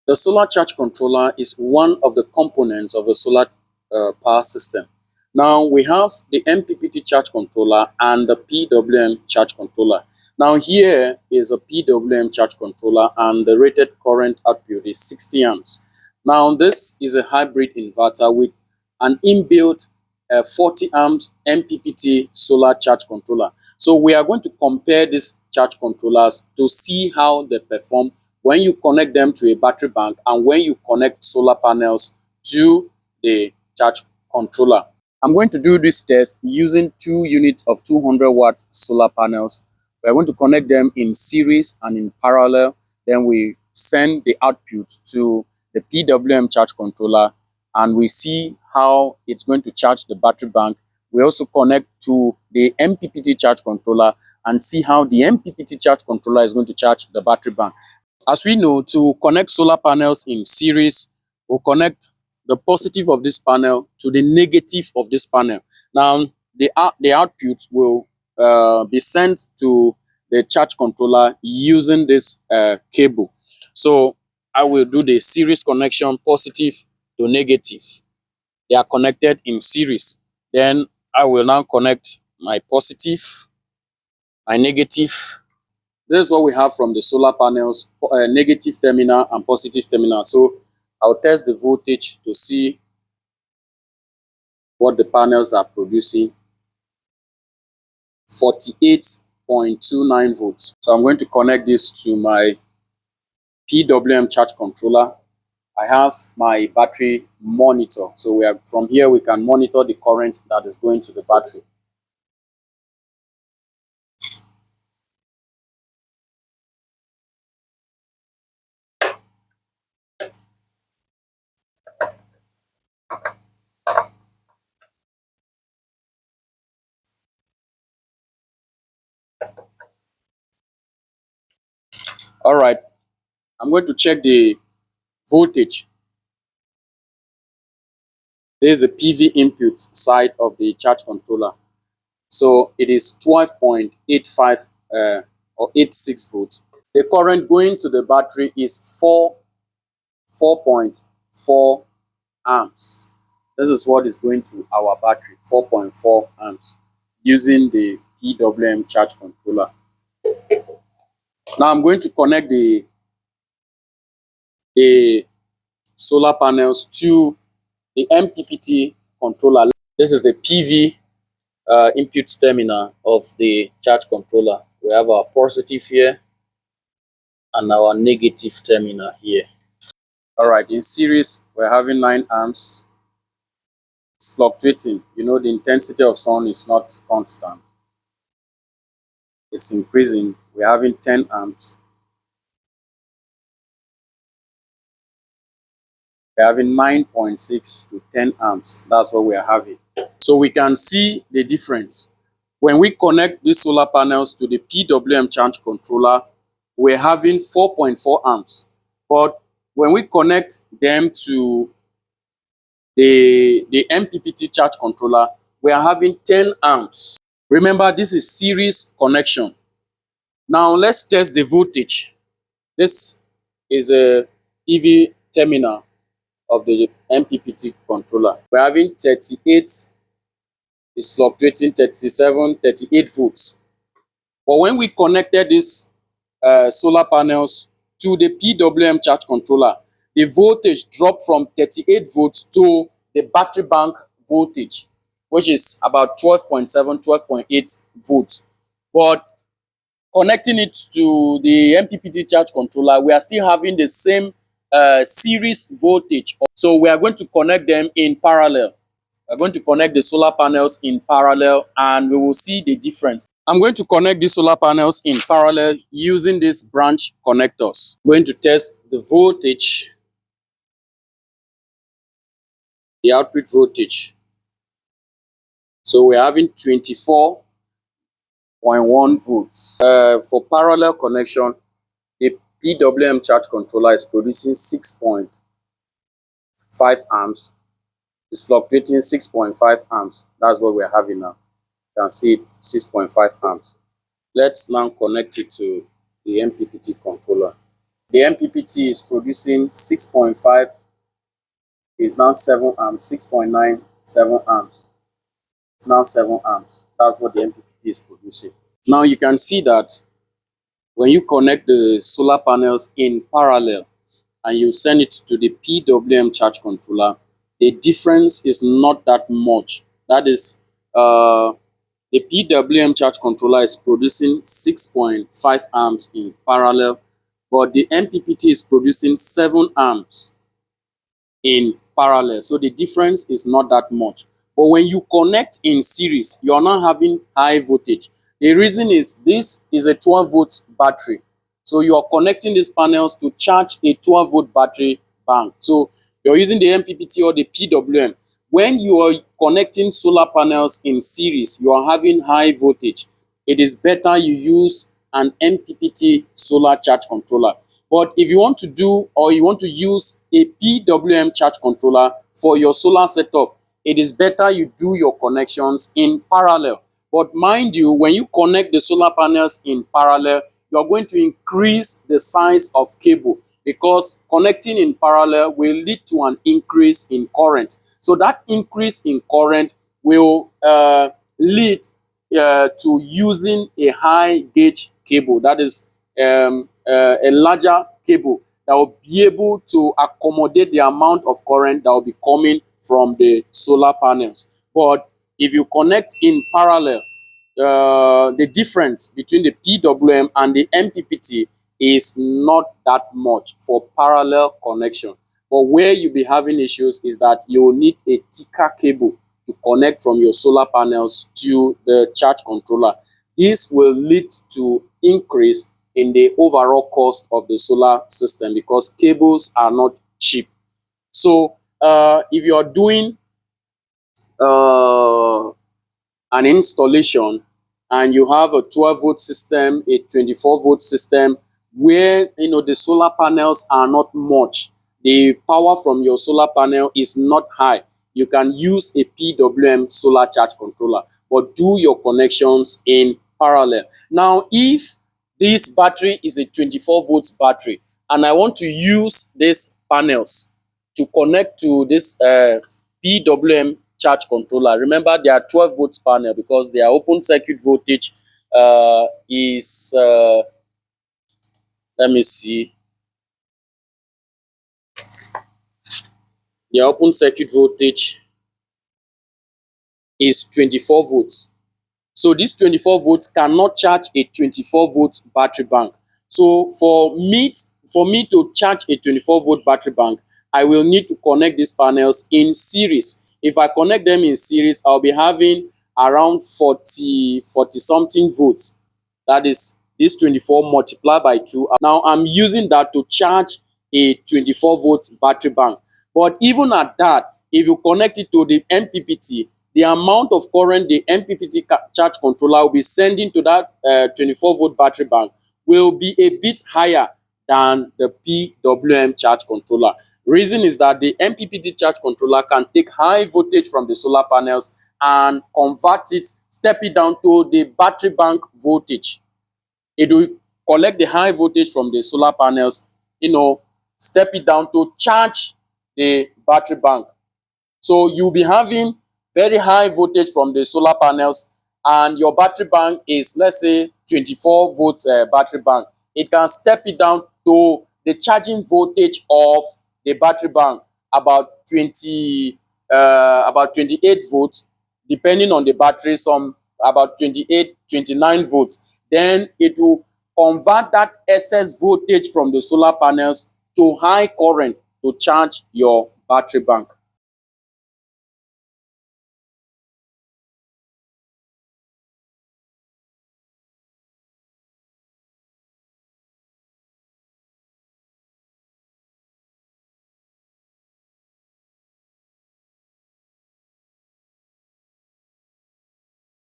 The solar charge controller is one of the components of a solar power system. Now we have the Mppt charge controller and the PWM charge controller. Now here is a PWM charge controller and the rated current output is 60 amps. Now this is a hybrid inverter with an inbuilt 40 amps Mppt solar charge controller. So we are going to compare these charge controllers to see how they perform when you connect them to a battery bank and when you connect solar panels to the charge controller. I'm going to do this test using 2 units of 200 watt solar panels. We're going to connect them in series and in parallel. Then we send the output to the PWM charge controller and we see how it's going to charge the battery bank. We also connect to the Mppt charge controller and see how the Mppt charge controller is going to charge the battery bank. As we know, to connect solar panels in series, we'll connect the positive of this panel to the negative of this panel. Now, the output will be sent to the charge controller using this cable. So I will do the series connection, positive to negative. They are connected in series. Then I will now connect my positive, my negative. This is what we have from the solar panels, negative terminal and positive terminal. So I'll test the voltage to see what the panels are producing. 48.29 volts. So I'm going to connect this to my PWM charge controller. I have my battery monitor. So from here we can monitor the current that is going to the battery. All right, I'm going to check the voltage. This is the PV input side of the charge controller. So it is 12.85 or 86 volts. The current going to the battery is 4.4 amps. This is what is going to our battery, 4.4 amps, using the PWM charge controller. Now I'm going to connect the solar panels to the Mppt controller. This is the PV input terminal of the charge controller. We have our positive here and our negative terminal here. All right, in series, we're having 9 amps. It's fluctuating. You know, the intensity of sun is not constant. It's increasing. We're having 10 amps. We're having 9.6 to 10 amps. That's what we are having. So we can see the difference. When we connect these solar panels to the PWM charge controller, we're having 4.4 amps. But when we connect them to the Mppt charge controller, we are having 10 amps. Remember, this is series connection. Now let's test the voltage. This is a PV terminal of the Mppt controller. We're having 38, it's fluctuating 37, 38 volts. But when we connected these solar panels to the PWM charge controller, the voltage dropped from 38 volts to the battery bank voltage, which is about 12.7, 12.8 volts. But connecting it to the Mppt charge controller, we are still having the same series voltage. So we are going to connect them in parallel. We're going to connect the solar panels in parallel and we will see the difference. I'm going to connect the solar panels in parallel using these branch connectors. I'm going to test the voltage, the output voltage. So we're having 24.1 volts. For parallel connection, the PWM charge controller is producing 6.5 amps. It's fluctuating 6.5 amps. That's what we're having now. You can see it 6.5 amps. Let's now connect it to the Mppt controller. the MPPT is producing 6.5, is now 7 amps, 6.9, 7 amps. It's now 7 amps. That's what the MPPT is producing. Now you can see that when you connect the solar panels in parallel and you send it to the PWM charge controller, the difference is not that much. That is, the PWM charge controller is producing 6.5 amps in parallel, but the MPPT is producing 7 amps in parallel. So the difference is not that much. But when you connect in series, you're not having high voltage. The reason is this is a 12-volt battery. So you are connecting these panels to charge a 12-volt battery bank. So you're using the MPPT or the PWM. When you are connecting solar panels in series, you are having high voltage. It is better you use an MPPT solar charge controller. But if you want to do or you want to use a PWM charge controller for your solar setup, it is better you do your connections in parallel. But mind you, when you connect the solar panels in parallel, you are going to increase the size of cable, because connecting in parallel will lead to an increase in current. So that increase in current will lead to using a high gauge cable, that is a larger cable that will be able to accommodate the amount of current that will be coming from the solar panels. But if you connect in parallel, the difference between the PWM and the MPPT is not that much for parallel connection. But where you'll be having issues is that you will need a thicker cable to connect from your solar panels to the charge controller. This will lead to increase in the overall cost of the solar system, because cables are not cheap. So if you are doing an installation and you have a 12-volt system, a 24-volt system, where the solar panels are not much, the power from your solar panel is not high, you can use a PWM solar charge controller, but do your connections in parallel. Now, if this battery is a 24-volt battery and I want to use these panels to connect to this PWM charge controller, remember they are 12-volt panel, because their open circuit voltage is let me see, their open circuit voltage is 24 volts. So this 24 volts cannot charge a 24-volt battery bank. So for me to charge a 24-volt battery bank, I will need to connect these panels in series. If I connect them in series, I'll be having around 40 something volts. That is this 24 multiplied by 2. Now I'm using that to charge a 24-volt battery bank. But even at that, if you connect it to the MPPT, the amount of current the MPPT charge controller will be sending to that 24-volt battery bank will be a bit higher than the PWM charge controller. Reason is that the MPPT charge controller can take high voltage from the solar panels and convert it, step it down to the battery bank voltage. It will collect the high voltage from the solar panels, step it down to charge the battery bank. So you'll be having very high voltage from the solar panels, and your battery bank is, let's say, 24-volt battery bank. It can step it down to the charging voltage of the battery bank, about 28 volts, depending on the battery, some about 28, 29 volts. Then it will convert that excess voltage from the solar panels to high current to charge your battery bank.